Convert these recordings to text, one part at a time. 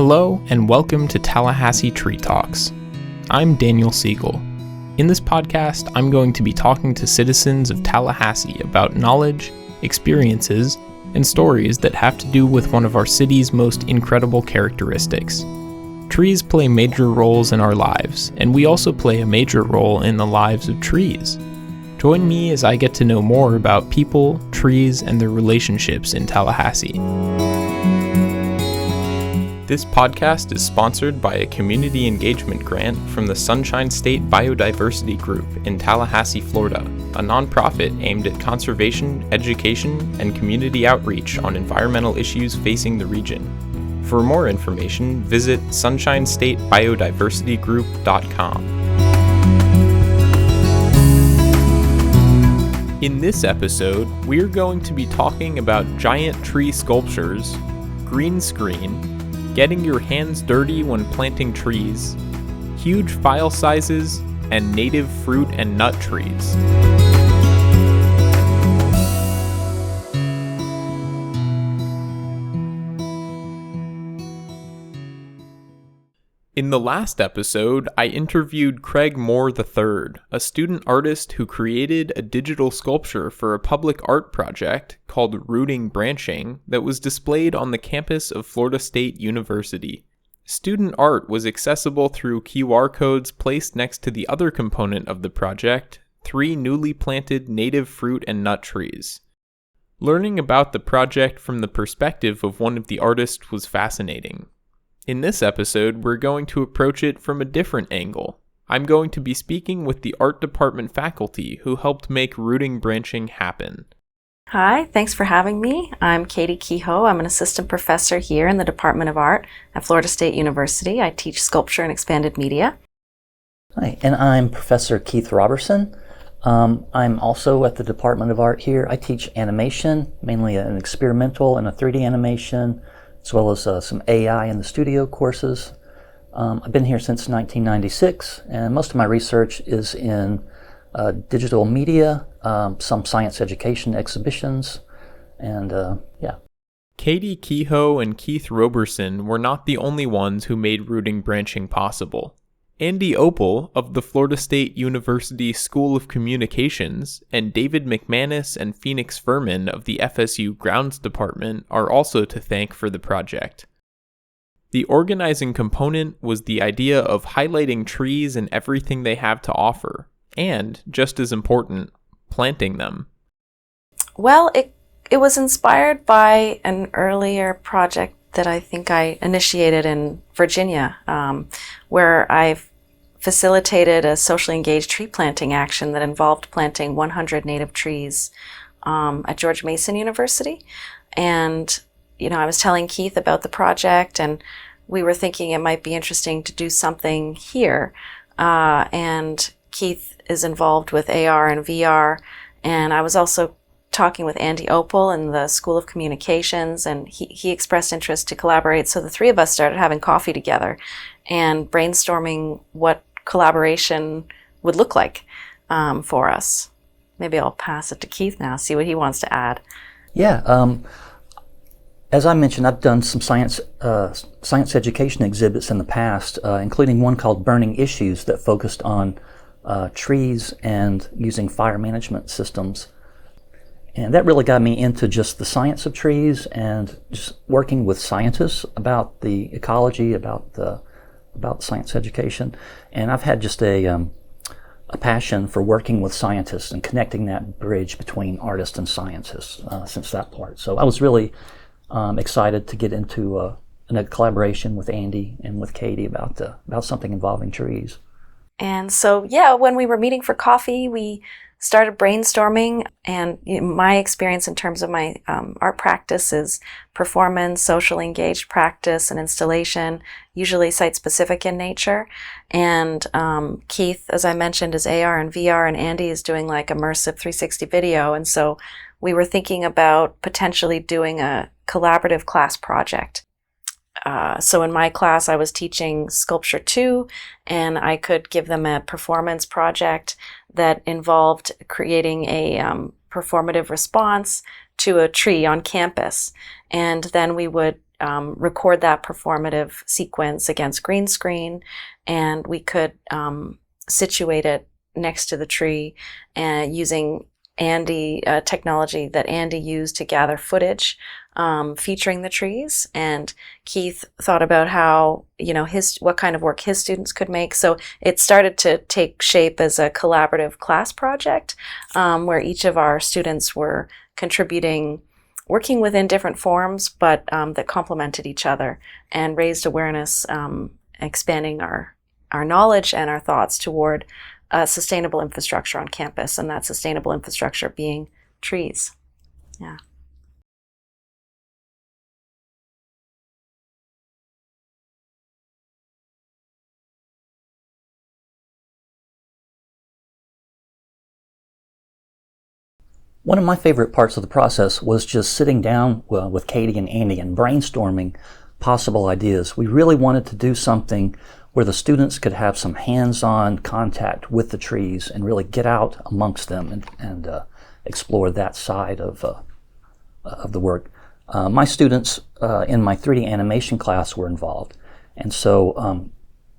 Hello and welcome to Tallahassee Tree Talks. I'm Daniel Siegel. In this podcast, I'm going to be talking to citizens of Tallahassee about knowledge, experiences, and stories that have to do with one of our city's most incredible characteristics. Trees play major roles in our lives, and we also play a major role in the lives of trees. Join me as I get to know more about people, trees, and their relationships in Tallahassee. This podcast is sponsored by a community engagement grant from the Sunshine State Biodiversity Group in Tallahassee, Florida, a nonprofit aimed at conservation, education, and community outreach on environmental issues facing the region. For more information, visit sunshinestatebiodiversitygroup.com. In this episode, we're going to be talking about giant tree sculptures, green screen, getting your hands dirty when planting trees, huge file sizes, and native fruit and nut trees. In the last episode, I interviewed Craig Moore III, a student artist who created a digital sculpture for a public art project called Rooting Branching that was displayed on the campus of Florida State University. Student art was accessible through QR codes placed next to the other component of the project, 3 newly planted native fruit and nut trees. Learning about the project from the perspective of one of the artists was fascinating. In this episode, we're going to approach it from a different angle. I'm going to be speaking with the art department faculty who helped make Rooting Branching happen. Hi, thanks for having me. I'm Katie Kehoe. I'm an assistant professor here in the Department of Art at Florida State University. I teach sculpture and expanded media. Hi, and I'm Professor Keith Roberson. I'm also at the Department of Art here. I teach animation, mainly an experimental and a 3D animation, as well as some AI in the studio courses. I've been here since 1996, and most of my research is in digital media, some science education exhibitions, and yeah. Katie Kehoe and Keith Roberson were not the only ones who made Rooting Branching possible. Andy Opel of the Florida State University School of Communications and David McManus and Phoenix Furman of the FSU Grounds Department are also to thank for the project. The organizing component was the idea of highlighting trees and everything they have to offer, and, just as important, planting them. Well, it was inspired by an earlier project that I think I initiated in Virginia, where I've facilitated a socially engaged tree planting action that involved planting 100 native trees at George Mason University. And, I was telling Keith about the project, and we were thinking it might be interesting to do something here. And Keith is involved with AR and VR, and I was also talking with Andy Opel in the School of Communications, and he expressed interest to collaborate. So the three of us started having coffee together and brainstorming what collaboration would look like for us. Maybe I'll pass it to Keith now, see what he wants to add. Yeah, as I mentioned, I've done some science education exhibits in the past, including one called Burning Issues that focused on trees and using fire management systems. And that really got me into just the science of trees and just working with scientists about the ecology, about science education. And I've had just a passion for working with scientists and connecting that bridge between artists and scientists since that part. So I was really excited to get into a collaboration with Andy and with Katie about something involving trees. And so, when we were meeting for coffee, we started brainstorming, and my experience in terms of my art practice is performance, socially engaged practice, and installation, usually site-specific in nature. And Keith, as I mentioned, is AR and VR, and Andy is doing like immersive 360 video. And so we were thinking about potentially doing a collaborative class project. So in my class, I was teaching Sculpture 2, and I could give them a performance project that involved creating a performative response to a tree on campus. And then we would record that performative sequence against green screen, and we could situate it next to the tree and using Andy technology that Andy used to gather footage featuring the trees. And Keith thought about how, what kind of work his students could make. So it started to take shape as a collaborative class project where each of our students were contributing, working within different forms, but that complemented each other and raised awareness, expanding our knowledge and our thoughts toward sustainable infrastructure on campus, and that sustainable infrastructure being trees. Yeah. One of my favorite parts of the process was just sitting down with Katie and Andy and brainstorming possible ideas. We really wanted to do something where the students could have some hands-on contact with the trees and really get out amongst them and explore that side of the work. My students in my 3D animation class were involved, and so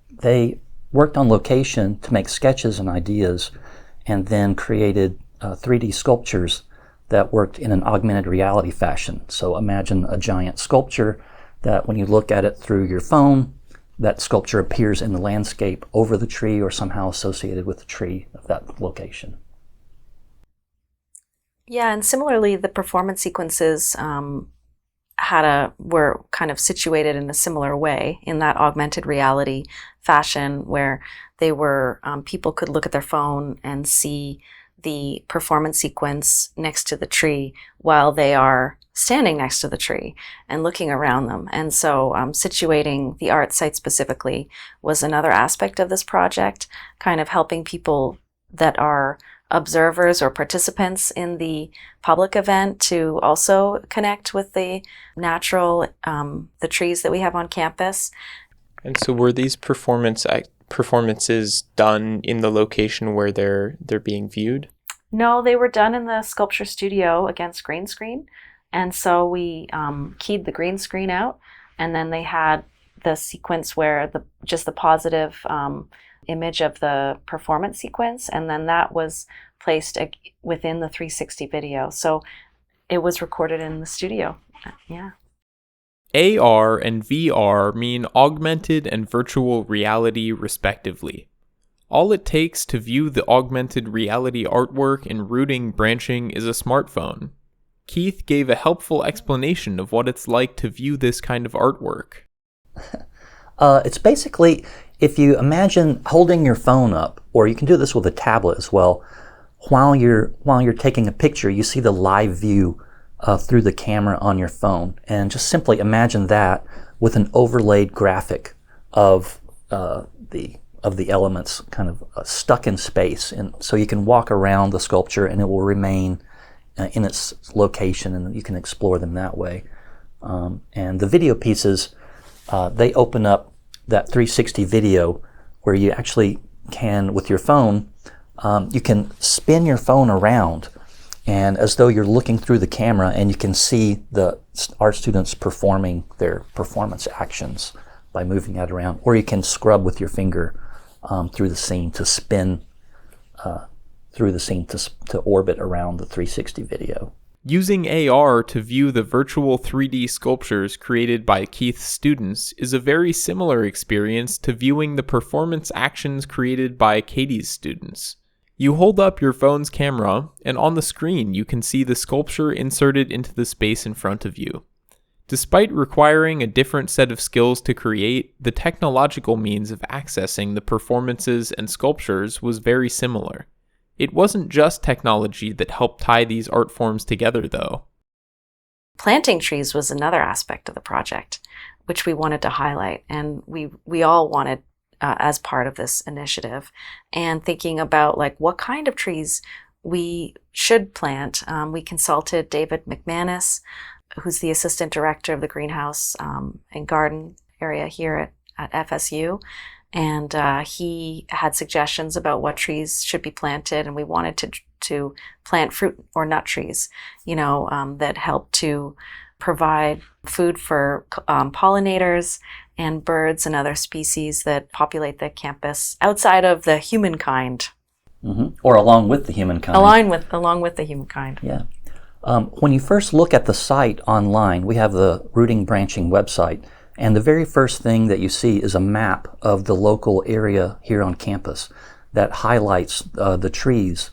they worked on location to make sketches and ideas, and then created 3D sculptures that worked in an augmented reality fashion. So imagine a giant sculpture that when you look at it through your phone, that sculpture appears in the landscape over the tree or somehow associated with the tree of that location. Yeah, and similarly, the performance sequences were kind of situated in a similar way in that augmented reality fashion, where they were people could look at their phone and see the performance sequence next to the tree while they are standing next to the tree and looking around them. And so situating the art site specifically was another aspect of this project, kind of helping people that are observers or participants in the public event to also connect with the natural, the trees that we have on campus. And so were these performances done in the location where they're being viewed? No, they were done in the sculpture studio against green screen. And so we keyed the green screen out, and then they had the sequence where just the positive image of the performance sequence, and then that was placed within the 360 video. So it was recorded in the studio. Yeah. AR and VR mean augmented and virtual reality, respectively. All it takes to view the augmented reality artwork in Rooting Branching is a smartphone. Keith gave a helpful explanation of what it's like to view this kind of artwork. It's basically, if you imagine holding your phone up, or you can do this with a tablet as well, while you're taking a picture, you see the live view through the camera on your phone, and just simply imagine that with an overlaid graphic of the elements kind of stuck in space, and so you can walk around the sculpture and it will remain in its location, and you can explore them that way. And the video pieces, they open up that 360 video where you actually can, with your phone, you can spin your phone around, and as though you're looking through the camera, and you can see the art students performing their performance actions by moving that around. Or you can scrub with your finger through the scene to spin through the scene to orbit around the 360 video. Using AR to view the virtual 3D sculptures created by Keith's students is a very similar experience to viewing the performance actions created by Katie's students. You hold up your phone's camera, and on the screen you can see the sculpture inserted into the space in front of you. Despite requiring a different set of skills to create, the technological means of accessing the performances and sculptures was very similar. It wasn't just technology that helped tie these art forms together, though. Planting trees was another aspect of the project, which we wanted to highlight, and we all wanted as part of this initiative, and thinking about what kind of trees we should plant. We consulted David McManus, who's the assistant director of the greenhouse and garden area here at FSU. And he had suggestions about what trees should be planted, and we wanted to plant fruit or nut trees, that help to provide food for pollinators and birds and other species that populate the campus outside of the humankind. Or along with the humankind. Along with the humankind. Yeah. When you first look at the site online, we have the Rooting Branching website, and the very first thing that you see is a map of the local area here on campus that highlights the trees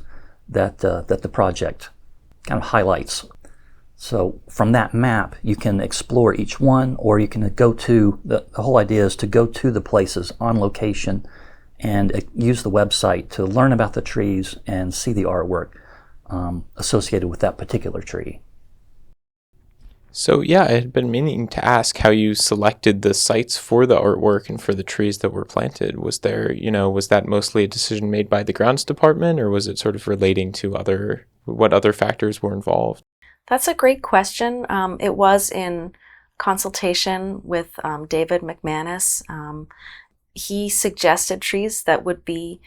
that the project kind of highlights. So from that map, you can explore each one, or you can go to, the whole idea is to go to the places on location and use the website to learn about the trees and see the artwork associated with that particular tree. So yeah, I had been meaning to ask how you selected the sites for the artwork and for the trees that were planted. Was that mostly a decision made by the grounds department, or was it sort of relating to what other factors were involved? That's a great question. It was in consultation with David McManus. He suggested trees that would be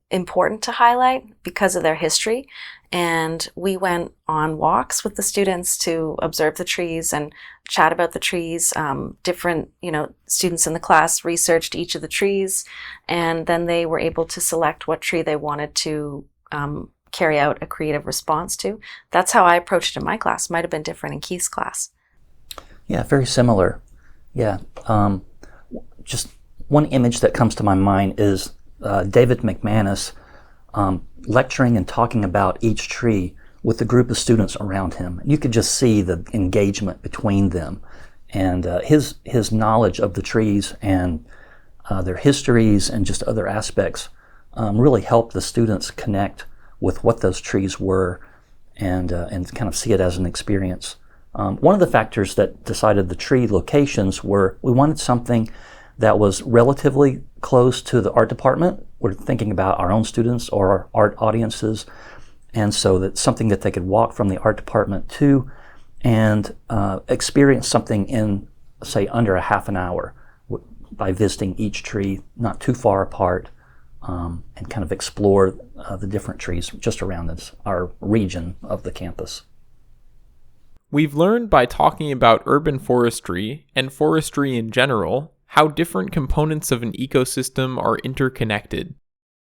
important to highlight because of their history. And we went on walks with the students to observe the trees and chat about the trees. Different, students in the class researched each of the trees, and then they were able to select what tree they wanted to carry out a creative response to. That's how I approached it in my class. Might have been different in Keith's class. Yeah, very similar. Yeah. Just one image that comes to my mind is David McManus lecturing and talking about each tree with a group of students around him. You could just see the engagement between them, and his knowledge of the trees and their histories and just other aspects really helped the students connect with what those trees were and kind of see it as an experience. One of the factors that decided the tree locations were we wanted something that was relatively close to the art department. We're thinking about our own students or our art audiences, and so that's something that they could walk from the art department to and experience something in, say, under a half an hour by visiting each tree, not too far apart, and kind of explore the different trees just around our region of the campus. We've learned by talking about urban forestry and forestry in general how different components of an ecosystem are interconnected.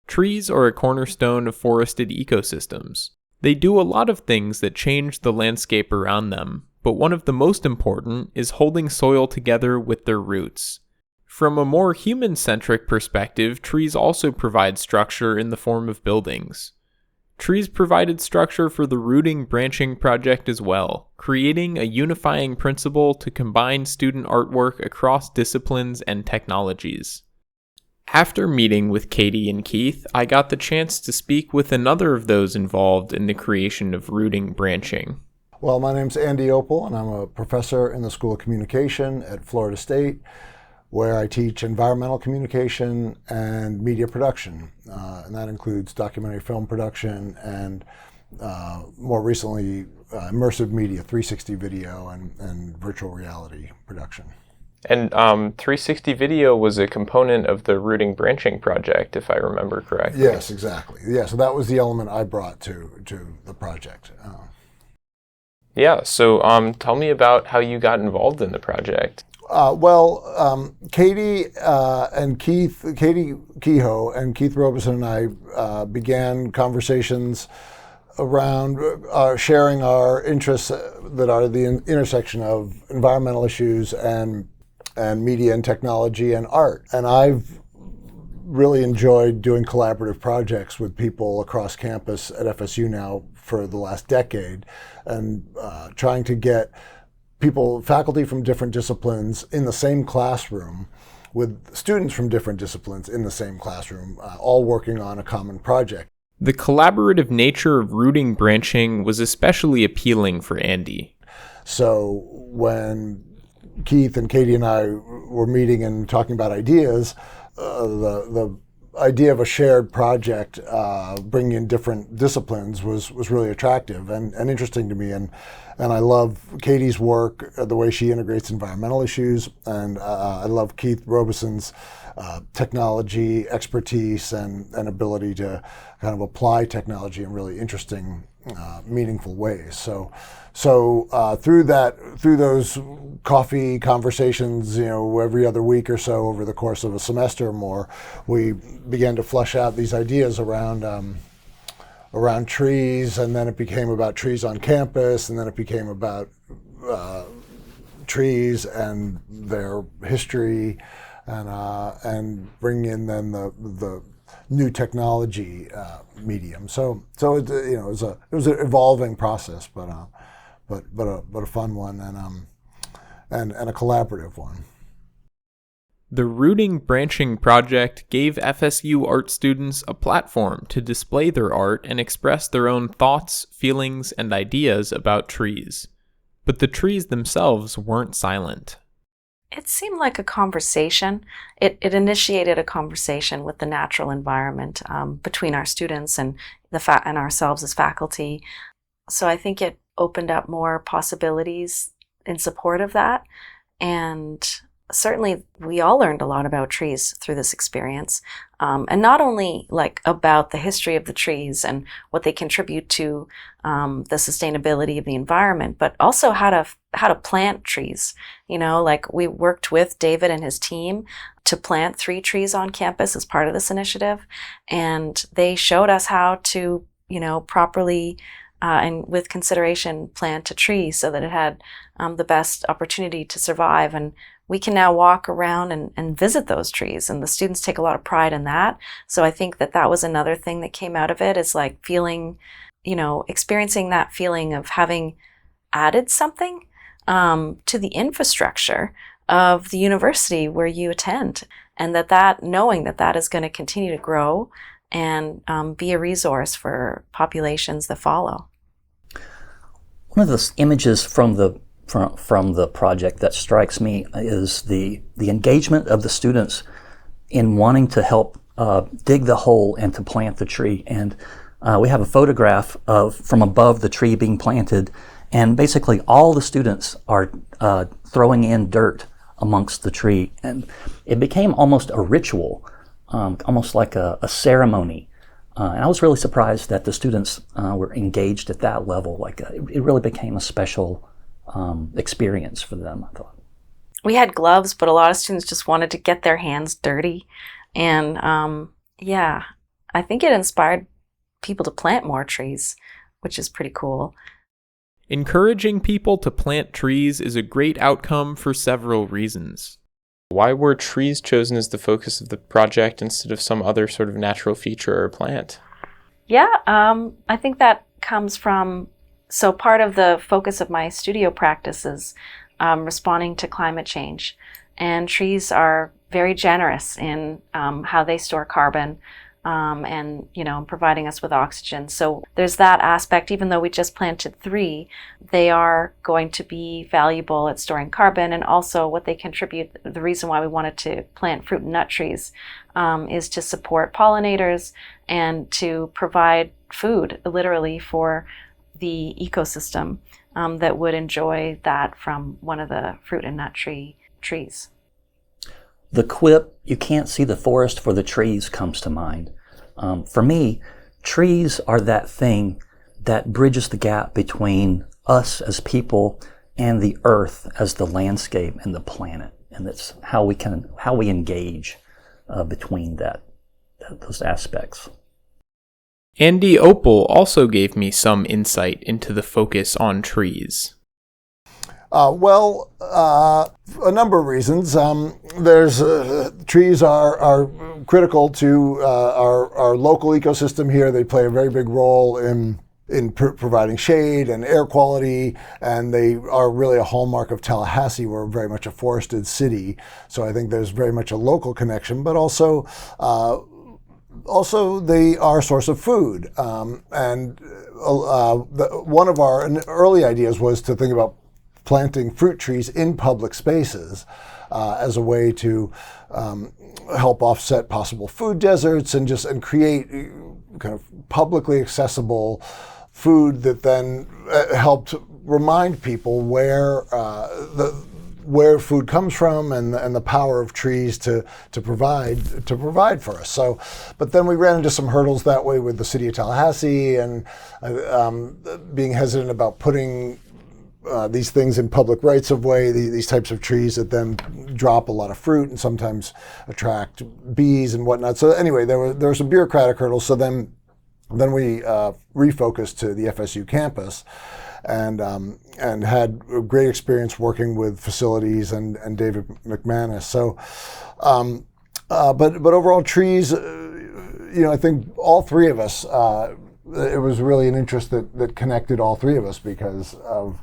Trees are a cornerstone of forested ecosystems. They do a lot of things that change the landscape around them, but one of the most important is holding soil together with their roots. From a more human-centric perspective, trees also provide structure in the form of buildings. Trees provided structure for the Rooting Branching project as well, creating a unifying principle to combine student artwork across disciplines and technologies. After meeting with Katie and Keith, I got the chance to speak with another of those involved in the creation of Rooting Branching. Well, my name's Andy Opel, and I'm a professor in the School of Communication at Florida State, where I teach environmental communication and media production. And that includes documentary film production and more recently immersive media, 360 video and virtual reality production. And 360 video was a component of the Rooting Branching project, if I remember correctly. Yes, exactly. Yeah, so that was the element I brought to the project. So tell me about how you got involved in the project. Katie Kehoe and Keith Roberson and I began conversations around sharing our interests that are the intersection of environmental issues and media and technology and art. And I've really enjoyed doing collaborative projects with people across campus at FSU now for the last decade, and trying to get faculty from different disciplines in the same classroom with students from different disciplines in the same classroom, all working on a common project. The collaborative nature of Rooting Branching was especially appealing for Andy. So when Keith and Katie and I were meeting and talking about ideas, the idea of a shared project, bringing in different disciplines was really attractive and interesting to me. And I love Katie's work, the way she integrates environmental issues, and I love Keith Roberson's technology expertise and ability to kind of apply technology in really interesting meaningful ways. So through those coffee conversations, every other week or so over the course of a semester or more, we began to flesh out these ideas around trees, and then it became about trees on campus, and then it became about trees and their history, and bring in then the new technology medium. So it was an evolving process, but a fun one, and a collaborative one. The Rooting Branching project gave FSU art students a platform to display their art and express their own thoughts, feelings, and ideas about trees. But the trees themselves weren't silent. It seemed like a conversation. It initiated a conversation with the natural environment between our students and and ourselves as faculty. So I think it opened up more possibilities in support of that. And certainly we all learned a lot about trees through this experience. And not only about the history of the trees and what they contribute to the sustainability of the environment, but also how to plant trees. We worked with David and his team to plant 3 trees on campus as part of this initiative. And they showed us how to, properly and with consideration plant a tree so that it had the best opportunity to survive. And we can now walk around and visit those trees, and the students take a lot of pride in that. So I think that was another thing that came out of it, is feeling, experiencing that feeling of having added something to the infrastructure of the university where you attend, and that knowing that is going to continue to grow and be a resource for populations that follow. One of the images from the project that strikes me is the engagement of the students in wanting to help dig the hole and to plant the tree. And we have a photograph from above the tree being planted, and basically all the students are throwing in dirt amongst the tree, and it became almost a ritual, almost like a ceremony. And I was really surprised that the students were engaged at that level. It really became a special experience for them, I thought. We had gloves, but a lot of students just wanted to get their hands dirty. And I think it inspired people to plant more trees, which is pretty cool. Encouraging people to plant trees is a great outcome for several reasons. Why were trees chosen as the focus of the project instead of some other sort of natural feature or plant? Yeah, I think that comes from, so part of the focus of my studio practice is responding to climate change. And trees are very generous in how they store carbon and, providing us with oxygen. So there's that aspect. Even though we just planted 3, they are going to be valuable at storing carbon, and also what they contribute. The reason why we wanted to plant fruit and nut trees is to support pollinators and to provide food, literally, for the ecosystem that would enjoy that from one of the fruit and nut trees. The quip, "You can't see the forest for the trees," comes to mind. For me, trees are that thing that bridges the gap between us as people and the earth as the landscape and the planet. And that's how we engage between those aspects. Andy Opel also gave me some insight into the focus on trees. A number of reasons. Trees are critical to our local ecosystem here. They play a very big role in providing shade and air quality, and they are really a hallmark of Tallahassee. We're very much a forested city, so I think there's very much a local connection, but also they are a source of food. One of our early ideas was to think about planting fruit trees in public spaces as a way to help offset possible food deserts and create kind of publicly accessible food that then helped remind people where where food comes from and the power of trees to provide for us. So, but then we ran into some hurdles that way with the city of Tallahassee and being hesitant about putting these things in public rights of way, these types of trees that then drop a lot of fruit and sometimes attract bees and whatnot. So anyway, there were some bureaucratic hurdles. So then we refocused to the FSU campus and had a great experience working with facilities and David McManus. So, but overall trees, I think all three of us, it was really an interest that connected all three of us because of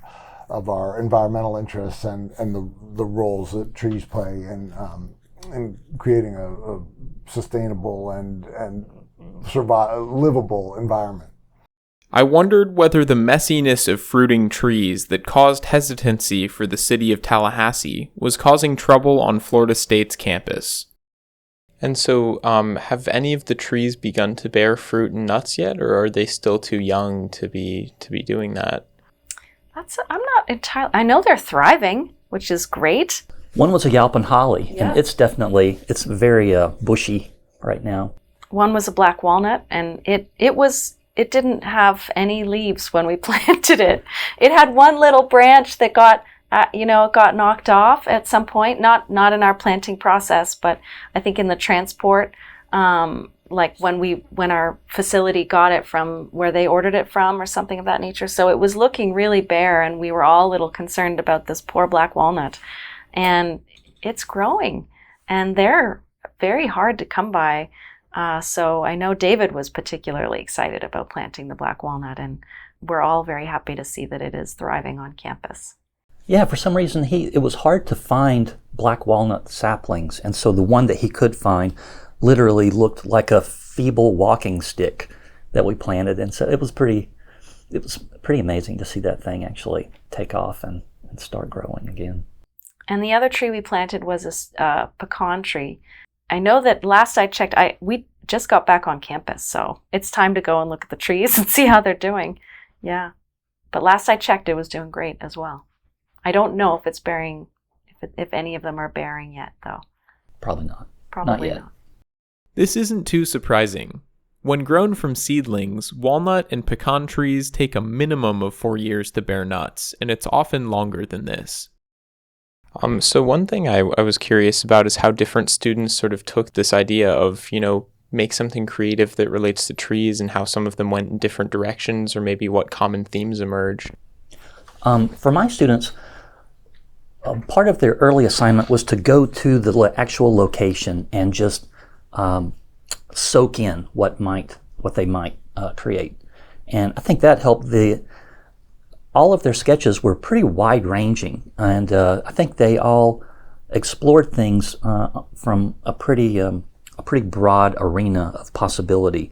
our environmental interests and the roles that trees play in creating a sustainable and livable environment. I wondered whether the messiness of fruiting trees that caused hesitancy for the city of Tallahassee was causing trouble on Florida State's campus. And so, have any of the trees begun to bear fruit and nuts yet, or are they still too young to be doing that? I'm not entirely. I know they're thriving, which is great. One was a Yalpin holly, Yeah. and it's very bushy right now. One was a black walnut, and it didn't have any leaves when we planted it. It had one little branch that got knocked off at some point. Not in our planting process, but I think in the transport. Like when our facility got it from where they ordered it from or something of that nature. So it was looking really bare, and we were all a little concerned about this poor black walnut. And it's growing, and they're very hard to come by. So I know David was particularly excited about planting the black walnut, and we're all very happy to see that it is thriving on campus. Yeah, for some reason it was hard to find black walnut saplings, and so the one that he could find literally looked like a feeble walking stick that we planted, and so it was pretty amazing to see that thing actually take off and start growing again. And the other tree we planted was a pecan tree. I know that last I checked, we just got back on campus, so it's time to go and look at the trees and see how they're doing. Yeah, but last I checked, it was doing great as well. I don't know if it's bearing, if any of them are bearing yet, though. Probably not. Probably not yet. not. This isn't too surprising. When grown from seedlings, walnut and pecan trees take a minimum of 4 years to bear nuts, and it's often longer than this. So one thing I was curious about is how different students sort of took this idea of, make something creative that relates to trees, and how some of them went in different directions, or maybe what common themes emerged. For my students, part of their early assignment was to go to the actual location and just soak in what they might create. And I think that helped. All of their sketches were pretty wide-ranging, and I think they all explored things from a pretty broad arena of possibility.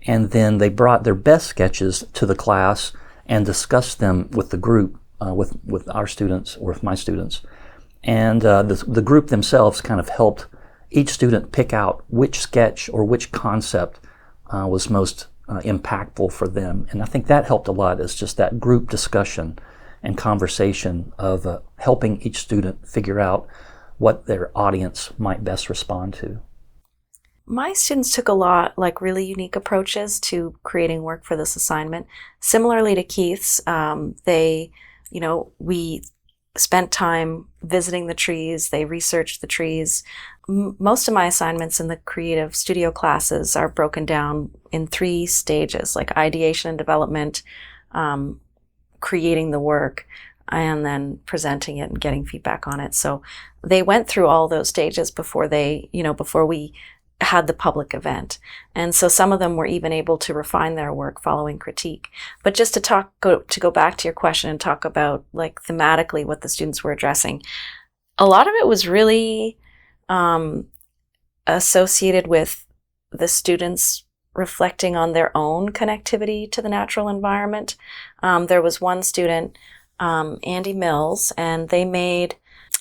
And then they brought their best sketches to the class and discussed them with the group, with our students or with my students. And the group themselves kind of helped each student pick out which sketch or which concept was most impactful for them. And I think that helped a lot, is just that group discussion and conversation of helping each student figure out what their audience might best respond to. My students took a lot, really unique approaches to creating work for this assignment. Similarly to Keith's, we spent time visiting the trees. They researched the trees. Most of my assignments in the creative studio classes are broken down in 3 stages, like ideation and development, creating the work, and then presenting it and getting feedback on it. So they went through all those stages before we had the public event. And so some of them were even able to refine their work following critique. But just to go back to your question and talk about thematically what the students were addressing, a lot of it was really associated with the students reflecting on their own connectivity to the natural environment. There was one student, Andy Mills, and they made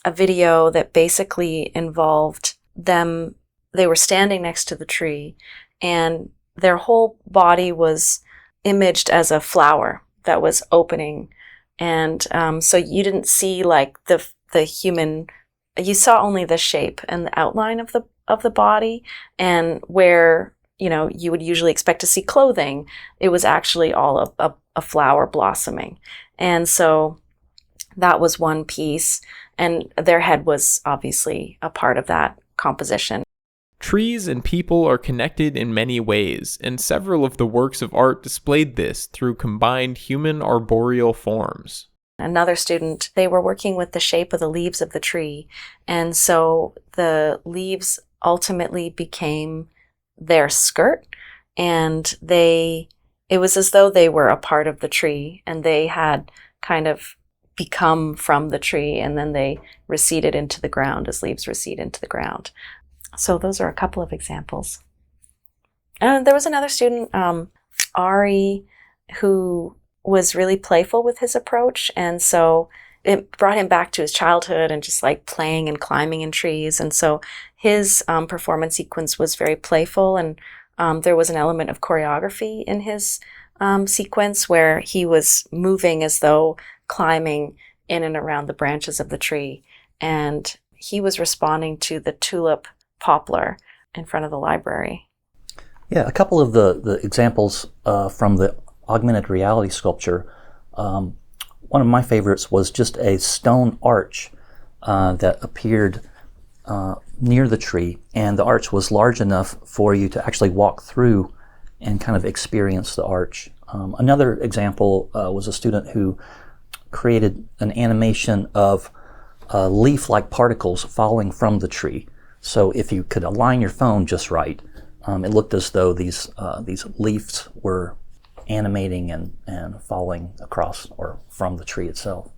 a video that basically involved them. They were standing next to the tree, and their whole body was imaged as a flower that was opening. And so you didn't see the the human, you saw only the shape and the outline of the body, and where, you know, you would usually expect to see clothing, it was actually all a flower blossoming. And so that was one piece, and their head was obviously a part of that composition. Trees and people are connected in many ways, and several of the works of art displayed this through combined human arboreal forms. Another student, they were working with the shape of the leaves of the tree, and so the leaves ultimately became their skirt, and it was as though they were a part of the tree, and they had kind of become from the tree, and then they receded into the ground as leaves recede into the ground. So those are a couple of examples. And there was another student, Ari, who was really playful with his approach, and so it brought him back to his childhood and just like playing and climbing in trees. And so his performance sequence was very playful, and there was an element of choreography in his sequence where he was moving as though climbing in and around the branches of the tree, and he was responding to the tulip poplar in front of the library. Yeah, a couple of the examples from the augmented reality sculpture. One of my favorites was just a stone arch that appeared near the tree, and the arch was large enough for you to actually walk through and kind of experience the arch. Another example was a student who created an animation of leaf-like particles falling from the tree. So if you could align your phone just right, it looked as though these leaves were animating and falling across or from the tree itself.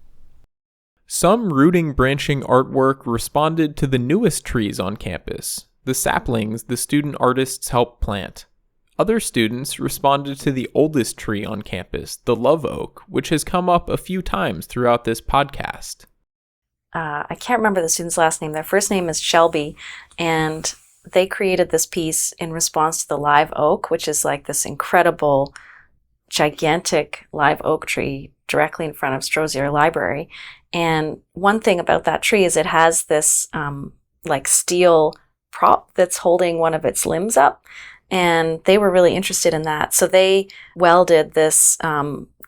Some rooting branching artwork responded to the newest trees on campus, the saplings the student artists helped plant. Other students responded to the oldest tree on campus, the love oak, which has come up a few times throughout this podcast. I can't remember the student's last name. Their first name is Shelby, and they created this piece in response to the live oak, which is like this incredible, gigantic live oak tree directly in front of Strozier Library. And one thing about that tree is it has this like steel prop that's holding one of its limbs up, and they were really interested in that. So they welded this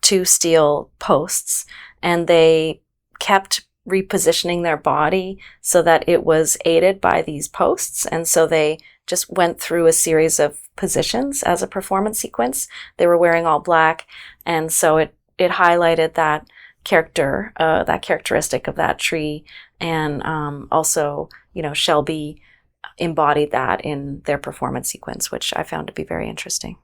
two steel posts, and they kept repositioning their body so that it was aided by these posts. And so they just went through a series of positions as a performance sequence. They were wearing all black, and so it highlighted that characteristic of that tree. And also, you know, Shelby embodied that in their performance sequence, which I found to be very interesting.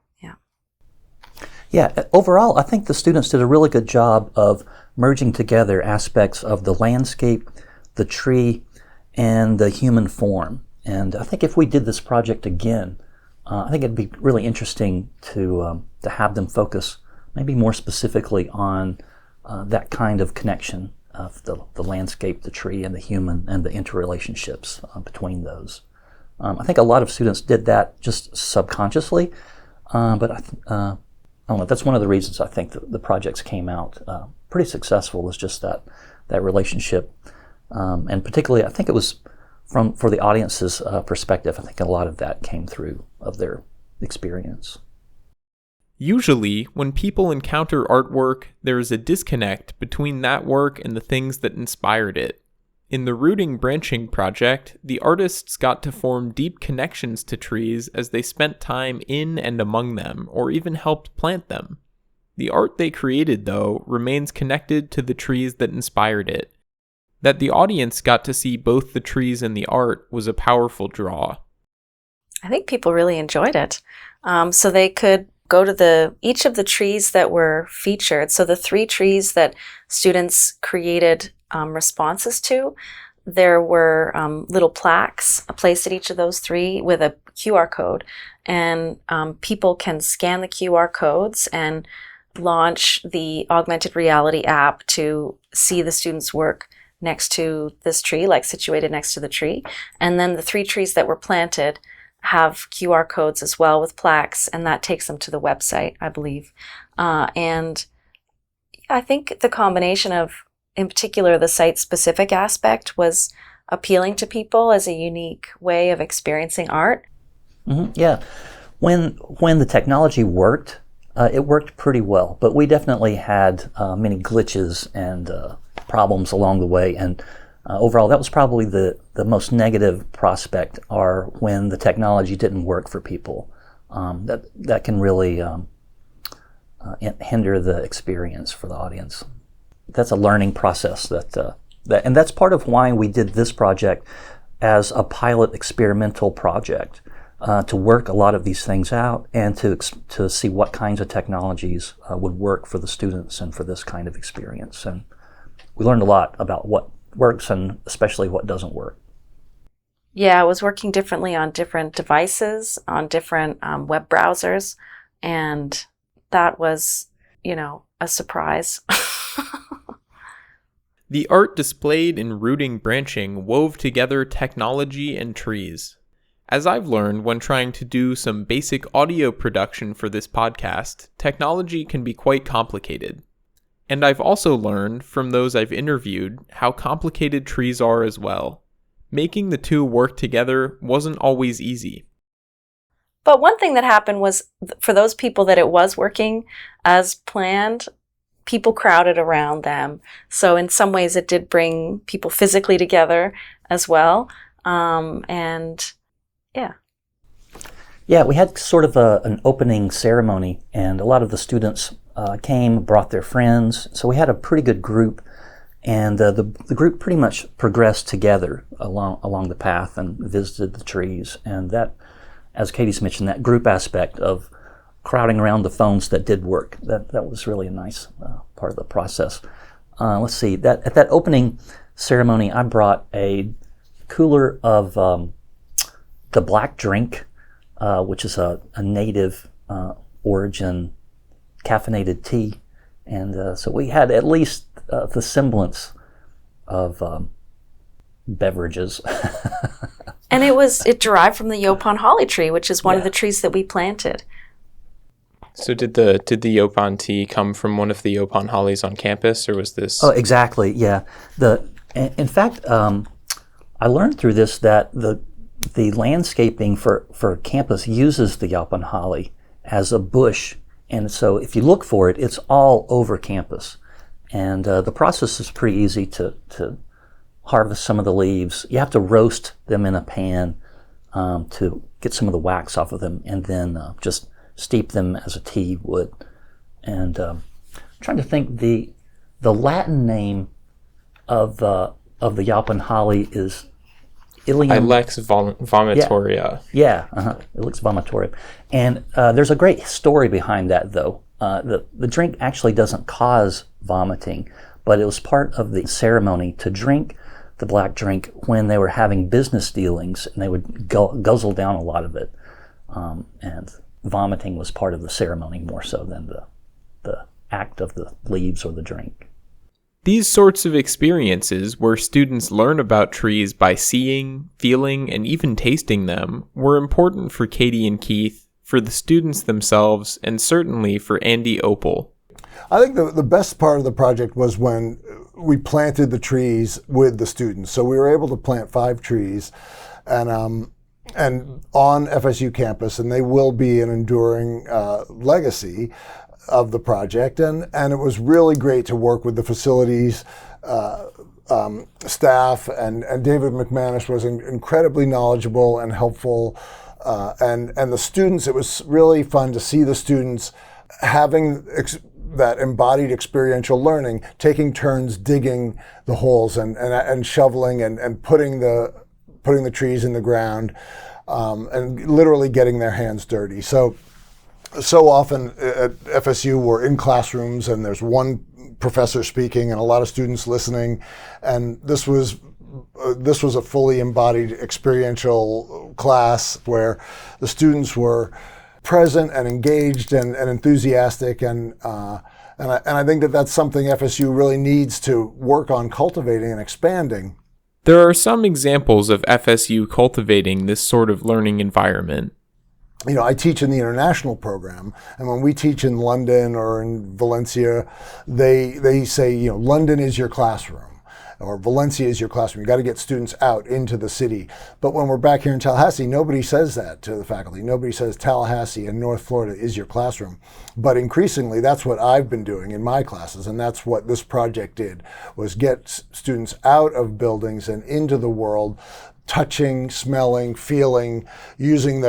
Yeah, overall, I think the students did a really good job of merging together aspects of the landscape, the tree, and the human form. And I think if we did this project again, I think it'd be really interesting to have them focus maybe more specifically on that kind of connection of the landscape, the tree, and the human, and the interrelationships between those. I think a lot of students did that just subconsciously, but I don't know, that's one of the reasons I think the projects came out pretty successful, was just that relationship. And particularly, I think it was for the audience's perspective, I think a lot of that came through of their experience. Usually, when people encounter artwork, there is a disconnect between that work and the things that inspired it. In the Rooting Branching project, the artists got to form deep connections to trees as they spent time in and among them, or even helped plant them. The art they created, though, remains connected to the trees that inspired it. That the audience got to see both the trees and the art was a powerful draw. I think people really enjoyed it. So they could go to each of the trees that were featured. So the 3 trees that students created responses to, there were little plaques placed at each of those 3 with a QR code, and people can scan the QR codes and launch the augmented reality app to see the students' work next to this tree, like situated next to the tree. And then the 3 trees that were planted have QR codes as well with plaques, and that takes them to the website, I believe. And I think the combination of in particular, the site-specific aspect was appealing to people as a unique way of experiencing art. Yeah. When the technology worked, it worked pretty well, but we definitely had many glitches and problems along the way. And overall, that was probably the most negative prospect, are when the technology didn't work for people. That can really hinder the experience for the audience. That's a learning process and that's part of why we did this project as a pilot experimental project, to work a lot of these things out and to see what kinds of technologies would work for the students and for this kind of experience. And we learned a lot about what works and especially what doesn't work. Yeah, I was working differently on different devices, on different web browsers, and that was, a surprise. The art displayed in Rooting Branching wove together technology and trees. As I've learned when trying to do some basic audio production for this podcast, technology can be quite complicated. And I've also learned from those I've interviewed how complicated trees are as well. Making the two work together wasn't always easy. But one thing that happened was, for those people that it was working as planned, people crowded around them. So in some ways it did bring people physically together as well. Yeah, we had sort of an opening ceremony, and a lot of the students came, brought their friends. So we had a pretty good group, and the group pretty much progressed together along the path and visited the trees. And that, as Katie's mentioned, that group aspect of crowding around the phones, that did work. That was really a nice part of the process. Let's see, at that opening ceremony, I brought a cooler of the black drink, which is a native origin caffeinated tea. And so we had at least the semblance of beverages. And it derived from the Yopon holly tree, which is one of the trees that we planted. So did the Yopon tea come from one of the Yopon hollies on campus, or was this? Oh, exactly. Yeah. In fact, I learned through this that the landscaping for campus uses the Yopon holly as a bush, and so if you look for it, it's all over campus. And the process is pretty easy to harvest some of the leaves. You have to roast them in a pan to get some of the wax off of them, and then just steep them as a tea would. And I'm trying to think, the Latin name of the Yopon holly is Ilex vomitoria. Yeah, Ilex vomitoria. And there's a great story behind that, though. The drink actually doesn't cause vomiting, but it was part of the ceremony to drink the black drink when they were having business dealings, and they would guzzle down a lot of it. And vomiting was part of the ceremony more so than the act of the leaves or the drink. These sorts of experiences, where students learn about trees by seeing, feeling, and even tasting them, were important for Katie and Keith, for the students themselves, and certainly for Andy Opel. I think the best part of the project was when we planted the trees with the students. So we were able to plant 5 trees, and on FSU campus, and they will be an enduring legacy of the project, and it was really great to work with the facilities staff, and David McManus was incredibly knowledgeable and helpful, and the students. It was really fun to see the students having that embodied experiential learning, taking turns digging the holes and shoveling and putting the trees in the ground, and literally getting their hands dirty. So often at FSU we're in classrooms and there's one professor speaking and a lot of students listening, and this was a fully embodied experiential class where the students were present and engaged and enthusiastic, and I think that's something FSU really needs to work on cultivating and expanding. There are some examples of FSU cultivating this sort of learning environment. I teach in the international program, and when we teach in London or in Valencia, they say, London is your classroom, or Valencia is your classroom. You got to get students out into the city. But when we're back here in Tallahassee, nobody says that to the faculty. Nobody says Tallahassee and North Florida is your classroom. But increasingly, that's what I've been doing in my classes, and that's what this project did, was get students out of buildings and into the world, touching, smelling, feeling, using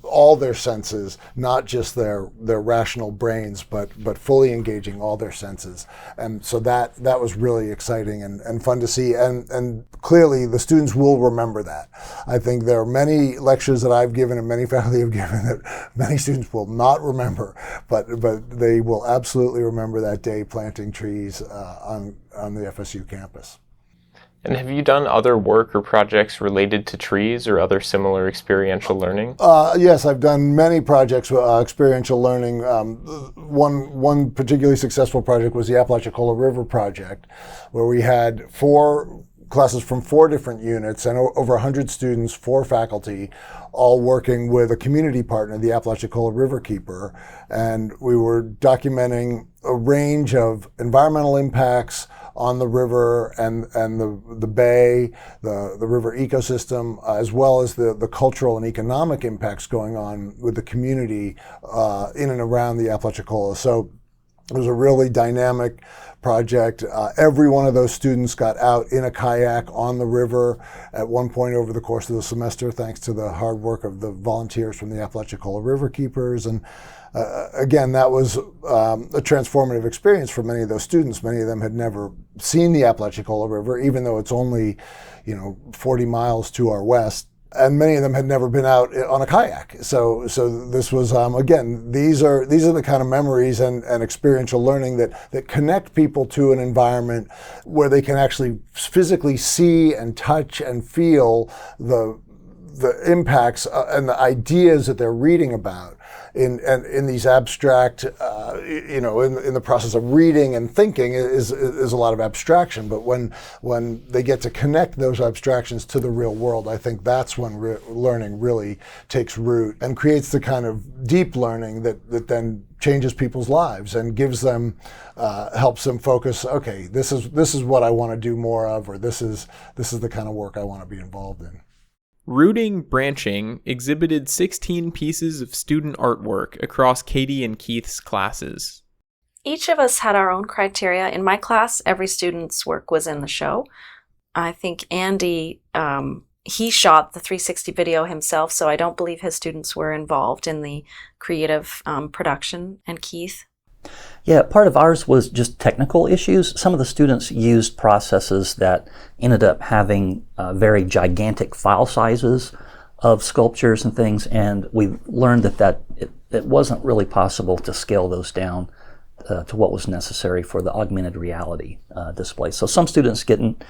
all their senses, not just their rational brains, but fully engaging all their senses. And so that was really exciting and fun to see. And clearly the students will remember that. I think there are many lectures that I've given and many faculty have given that many students will not remember, but they will absolutely remember that day planting trees on the FSU campus. And have you done other work or projects related to trees or other similar experiential learning? Yes, I've done many projects with experiential learning. One particularly successful project was the Apalachicola River project, where we had 4 classes from 4 different units and over 100 students, 4 faculty, all working with a community partner, the Apalachicola Riverkeeper. And we were documenting a range of environmental impacts on the river and the bay, the river ecosystem, as well as the cultural and economic impacts going on with the community in and around the Apalachicola. So it was a really dynamic project. Every one of those students got out in a kayak on the river at one point over the course of the semester, thanks to the hard work of the volunteers from the Apalachicola Riverkeepers. And again, that was a transformative experience for many of those students. Many of them had never seen the Apalachicola River, even though it's only, 40 miles to our west. And many of them had never been out on a kayak. So this was, again, these are the kind of memories and experiential learning that connect people to an environment where they can actually physically see and touch and feel the impacts and the ideas that they're reading about in these abstract, in the process of reading and thinking is a lot of abstraction. But when they get to connect those abstractions to the real world, I think that's when learning really takes root and creates the kind of deep learning that then changes people's lives and gives them, helps them focus. Okay, this is what I want to do more of, or this is the kind of work I want to be involved in. Rooting Branching exhibited 16 pieces of student artwork across Katie and Keith's classes. Each of us had our own criteria. In my class, every student's work was in the show. I think Andy, he shot the 360 video himself, so I don't believe his students were involved in the creative production. And Keith? Yeah, part of ours was just technical issues. Some of the students used processes that ended up having very gigantic file sizes of sculptures and things, and we learned that it wasn't really possible to scale those down to what was necessary for the augmented reality display. So some students didn't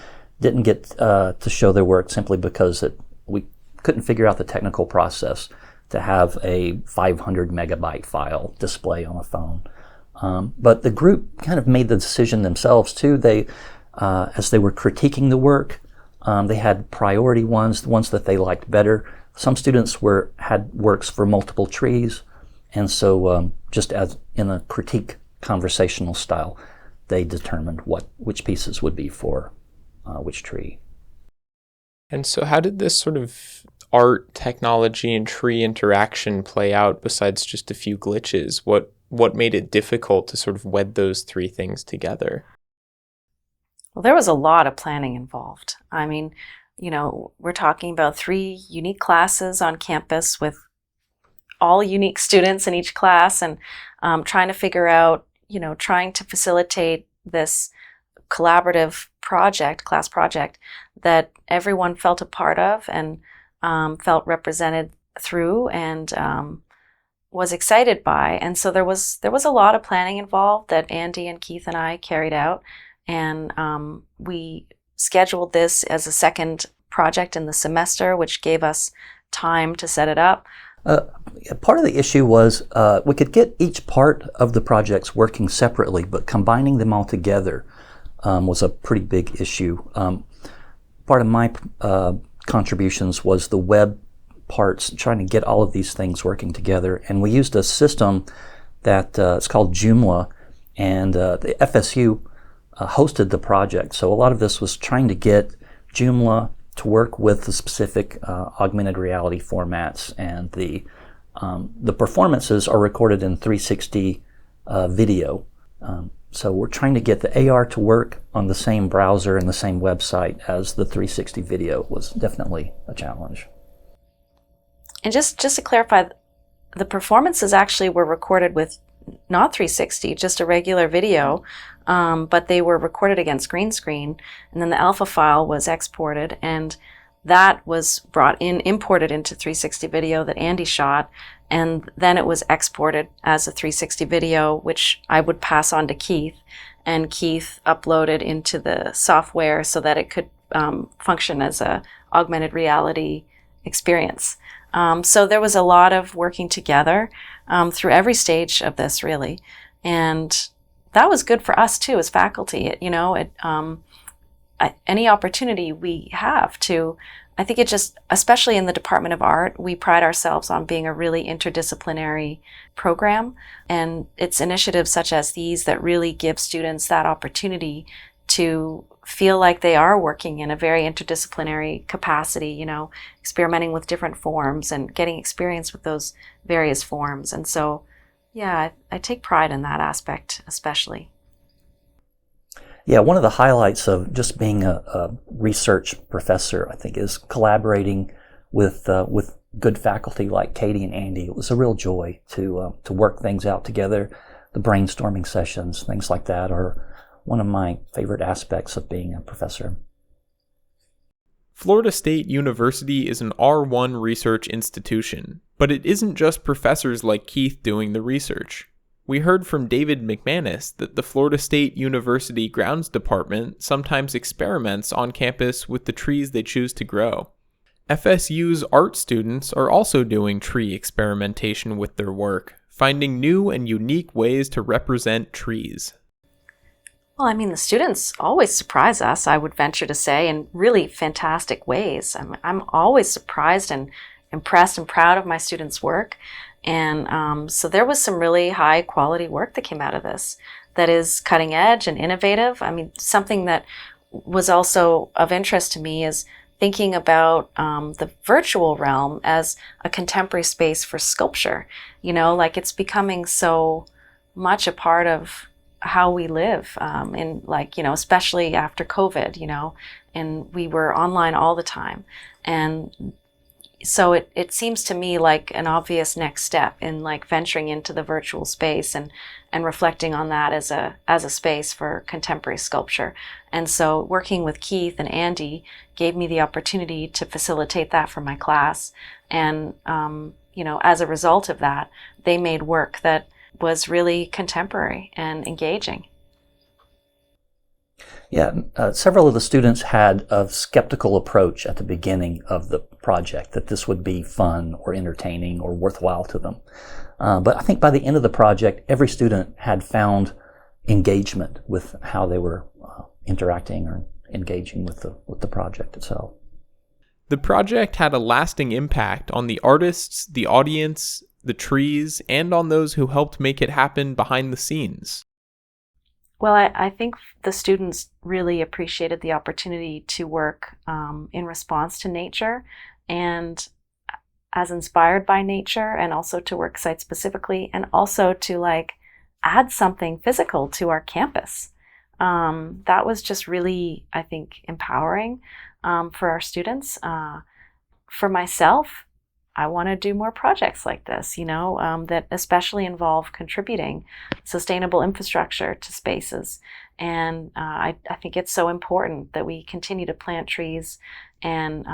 get to show their work simply because we couldn't figure out the technical process to have a 500 megabyte file display on a phone. But the group kind of made the decision themselves too. They, as they were critiquing the work, they had priority ones, the ones that they liked better. Some students had works for multiple trees, and so just as in a critique conversational style, they determined which pieces would be for which tree. And so how did this sort of art, technology, and tree interaction play out besides just a few glitches? What made it difficult to sort of wed those 3 things together? Well, there was a lot of planning involved. I mean, we're talking about 3 unique classes on campus with all unique students in each class, and trying to figure out, trying to facilitate this collaborative class project that everyone felt a part of and felt represented through and was excited by. And so there was a lot of planning involved that Andy and Keith and I carried out, and we scheduled this as a second project in the semester, which gave us time to set it up. Part of the issue was we could get each part of the projects working separately, but combining them all together was a pretty big issue. Part of my contributions was the web parts, trying to get all of these things working together. And we used a system that it's called Joomla, and the FSU hosted the project. So a lot of this was trying to get Joomla to work with the specific augmented reality formats, and the performances are recorded in 360 video. So we're trying to get the AR to work on the same browser and the same website as the 360 video was definitely a challenge. And just to clarify, the performances actually were recorded with not 360, just a regular video, but they were recorded against green screen, and then the alpha file was exported, and that was imported into 360 video that Andy shot, and then it was exported as a 360 video, which I would pass on to Keith, and Keith uploaded into the software so that it could function as a augmented reality experience. So there was a lot of working together through every stage of this, really, and that was good for us too as faculty. Any opportunity we have to, I think it just, especially in the Department of Art, we pride ourselves on being a really interdisciplinary program, and it's initiatives such as these that really give students that opportunity to feel like they are working in a very interdisciplinary capacity, experimenting with different forms and getting experience with those various forms. And so, yeah, I take pride in that aspect, especially. Yeah, one of the highlights of just being a research professor, I think, is collaborating with good faculty like Katie and Andy. It was a real joy to work things out together. The brainstorming sessions, things like that, are one of my favorite aspects of being a professor. Florida State University is an R1 research institution, but it isn't just professors like Keith doing the research. We heard from David McManus that the Florida State University Grounds Department sometimes experiments on campus with the trees they choose to grow. FSU's art students are also doing tree experimentation with their work, finding new and unique ways to represent trees. Well, the students always surprise us, I would venture to say, in really fantastic ways. I'm always surprised and impressed and proud of my students' work. And so there was some really high quality work that came out of this that is cutting edge and innovative. Something that was also of interest to me is thinking about the virtual realm as a contemporary space for sculpture. It's becoming so much a part of how we live, especially after COVID, and we were online all the time. And so it seems to me like an obvious next step in venturing into the virtual space and reflecting on that as a space for contemporary sculpture. And so working with Keith and Andy gave me the opportunity to facilitate that for my class. And, as a result of that, they made work that was really contemporary and engaging. Yeah, several of the students had a skeptical approach at the beginning of the project, that this would be fun or entertaining or worthwhile to them. But I think by the end of the project, every student had found engagement with how they were interacting or engaging with the project itself. The project had a lasting impact on the artists, the audience, the trees, and on those who helped make it happen behind the scenes. Well, I think the students really appreciated the opportunity to work in response to nature and as inspired by nature, and also to work site specifically, and also to add something physical to our campus. That was just really, I think, empowering for our students. For myself, I want to do more projects like this, that especially involve contributing sustainable infrastructure to spaces. And I think it's so important that we continue to plant trees and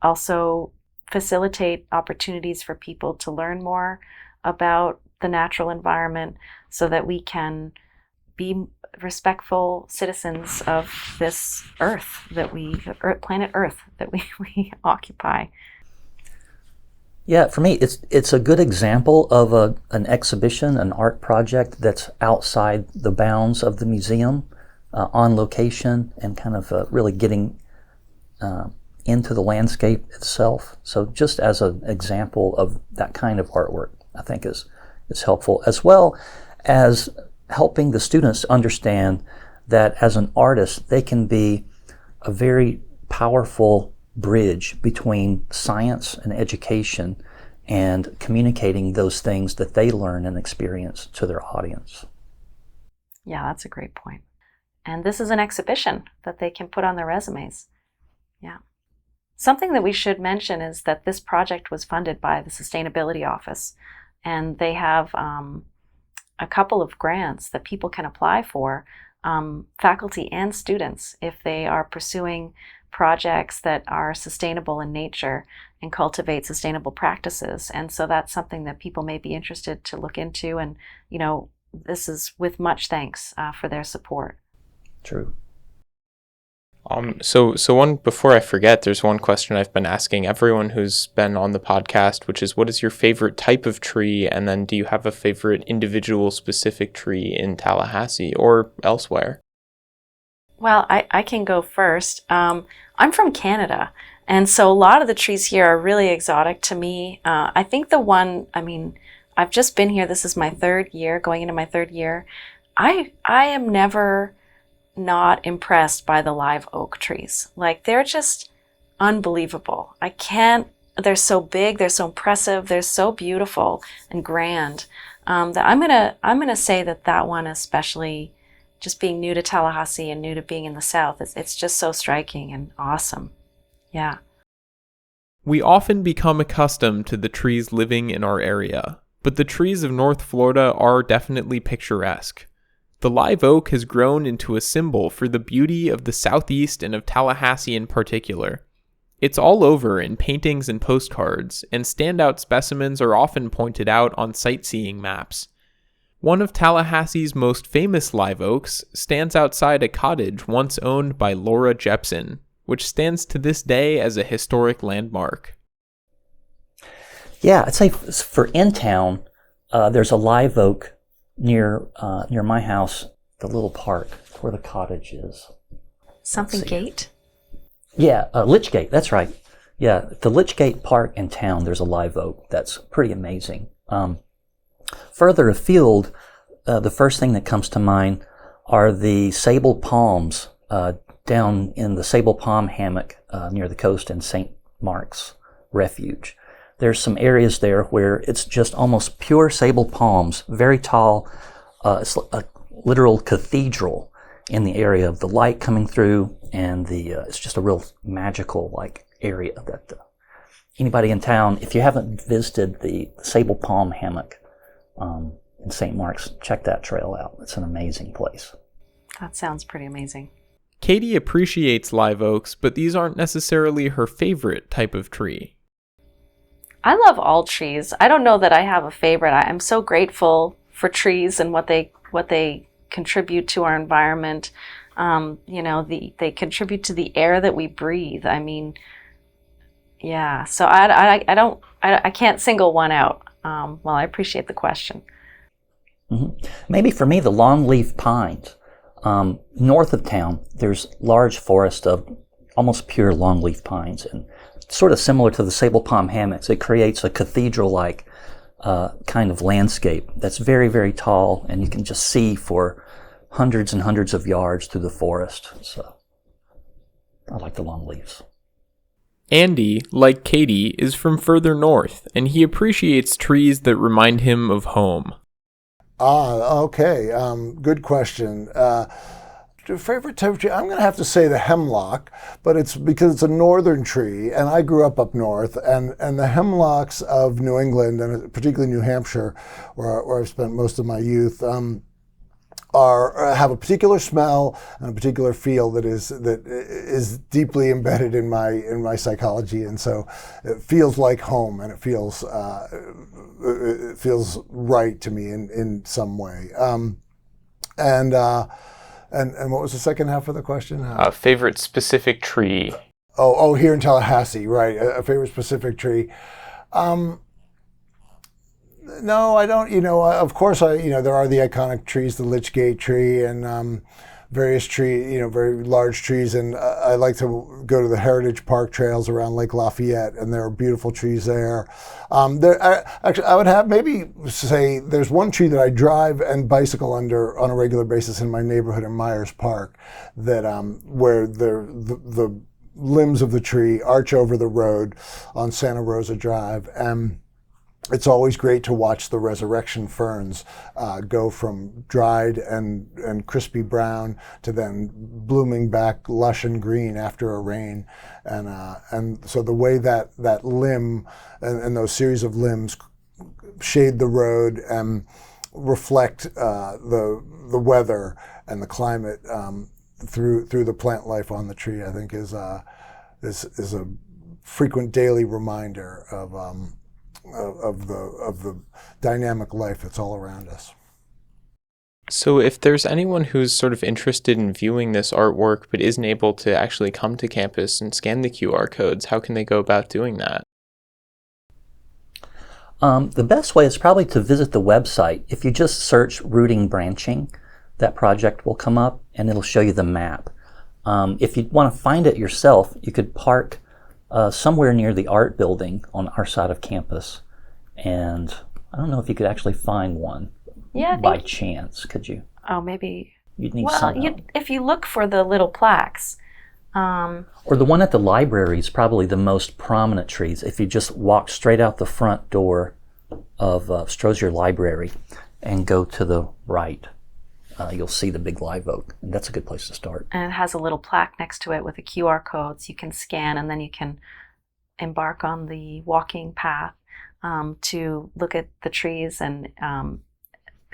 also facilitate opportunities for people to learn more about the natural environment so that we can be respectful citizens of this planet Earth that we occupy. Yeah, for me, it's a good example of an exhibition, an art project that's outside the bounds of the museum, on location, and kind of really getting into the landscape itself. So just as an example of that kind of artwork, I think is helpful, as well as helping the students understand that as an artist, they can be a very powerful bridge between science and education and communicating those things that they learn and experience to their audience. Yeah, that's a great point. And this is an exhibition that they can put on their resumes. Yeah. Something that we should mention is that this project was funded by the Sustainability Office, and they have a couple of grants that people can apply for, faculty and students, if they are pursuing projects that are sustainable in nature and cultivate sustainable practices. And so that's something that people may be interested to look into. And, this is with much thanks for their support. True. So one, before I forget, there's one question I've been asking everyone who's been on the podcast, which is, what is your favorite type of tree? And then do you have a favorite individual specific tree in Tallahassee or elsewhere? Well, I can go first. I'm from Canada, and so a lot of the trees here are really exotic to me. I think I've just been here. This is my third year, going into my third year. I am never not impressed by the live oak trees. Like, they're just unbelievable. They're so big, they're so impressive, they're so beautiful and grand, that I'm gonna say that one, especially just being new to Tallahassee and new to being in the South, it's just so striking and awesome. Yeah. We often become accustomed to the trees living in our area, but the trees of North Florida are definitely picturesque. The live oak has grown into a symbol for the beauty of the Southeast and of Tallahassee in particular. It's all over in paintings and postcards, and standout specimens are often pointed out on sightseeing maps. One of Tallahassee's most famous live oaks stands outside a cottage once owned by Laura Jepson, which stands to this day as a historic landmark. Yeah, I'd say for in town, there's a live oak near my house, the little park where the cottage is. Something Gate? Yeah, Litchgate, that's right. Yeah, the Litchgate Park in town, there's a live oak that's pretty amazing. Further afield, the first thing that comes to mind are the sable palms down in the sable palm hammock near the coast in St. Mark's Refuge. There's some areas there where it's just almost pure sable palms, very tall. It's a literal cathedral in the area of the light coming through, and it's just a real magical area that anybody in town, if you haven't visited the sable palm hammock in St. Mark's, check that trail out. It's an amazing place. That sounds pretty amazing. Katie appreciates live oaks, but these aren't necessarily her favorite type of tree. I love all trees. I don't know that I have a favorite. I'm so grateful for trees and what they contribute to our environment. They contribute to the air that we breathe. I mean, yeah. So I can't single one out. Well, I appreciate the question. Mm-hmm. Maybe for me, the longleaf pines. North of town, there's large forest of almost pure longleaf pines, and sort of similar to the sable palm hammocks, it creates a cathedral-like kind of landscape that's very, very tall, and you can just see for hundreds and hundreds of yards through the forest. So I like the longleaves. Andy, like Katie, is from further north, and he appreciates trees that remind him of home. Okay. Good question. Favorite type of tree? I'm going to have to say the hemlock, but it's because it's a northern tree, and I grew up north, and the hemlocks of New England, and particularly New Hampshire, where I've spent most of my youth, have a particular smell and a particular feel that is deeply embedded in my psychology, and so it feels like home, and it feels right to me in some way. And what was the second half of the question? Favorite specific tree? Oh, here in Tallahassee, right? A favorite specific tree. No, I don't. Of course, there are the iconic trees, the Litchgate tree, and various very large trees. And I like to go to the Heritage Park trails around Lake Lafayette, and there are beautiful trees there. I would have maybe say there's one tree that I drive and bicycle under on a regular basis in my neighborhood in Myers Park, that where the limbs of the tree arch over the road on Santa Rosa Drive. And it's always great to watch the resurrection ferns go from dried and crispy brown to then blooming back lush and green after a rain. And so the way that limb and those series of limbs shade the road and reflect the weather and the climate through the plant life on the tree, I think is a frequent daily reminder of the dynamic life that's all around us. So if there's anyone who's sort of interested in viewing this artwork but isn't able to actually come to campus and scan the QR codes, how can they go about doing that? The best way is probably to visit the website. If you just search Rooting Branching, that project will come up and it'll show you the map. If you want to find it yourself, you could park somewhere near the art building on our side of campus. And I don't know if you could actually find one by chance, could you? Oh, maybe. You'd need some help. If you look for the little plaques. Or the one at the library is probably the most prominent trees. If you just walk straight out the front door of Strozier Library and go to the right, you'll see the big live oak, and that's a good place to start. And it has a little plaque next to it with a QR code, so you can scan, and then you can embark on the walking path to look at the trees, and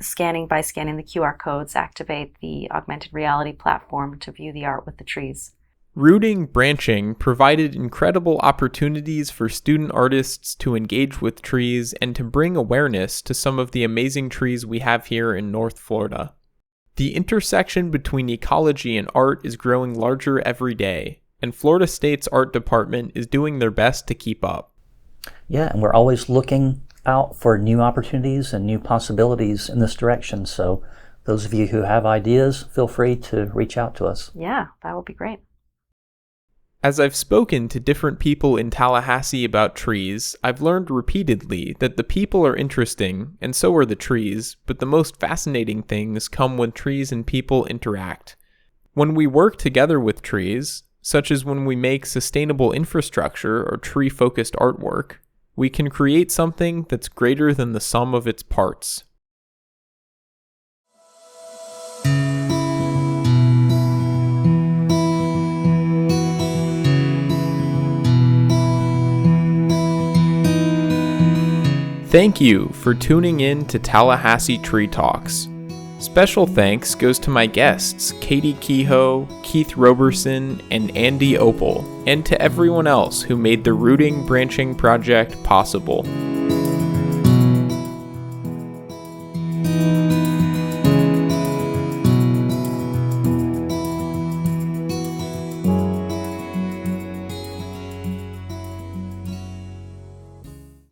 scanning the QR codes, activate the augmented reality platform to view the art with the trees. Rooting Branching provided incredible opportunities for student artists to engage with trees and to bring awareness to some of the amazing trees we have here in North Florida. The intersection between ecology and art is growing larger every day, and Florida State's art department is doing their best to keep up. Yeah, and we're always looking out for new opportunities and new possibilities in this direction. So those of you who have ideas, feel free to reach out to us. Yeah, that would be great. As I've spoken to different people in Tallahassee about trees, I've learned repeatedly that the people are interesting, and so are the trees, but the most fascinating things come when trees and people interact. When we work together with trees, such as when we make sustainable infrastructure or tree-focused artwork, we can create something that's greater than the sum of its parts. Thank you for tuning in to Tallahassee Tree Talks. Special thanks goes to my guests, Katie Kehoe, Keith Roberson, and Andy Opel, and to everyone else who made the Rooting Branching project possible.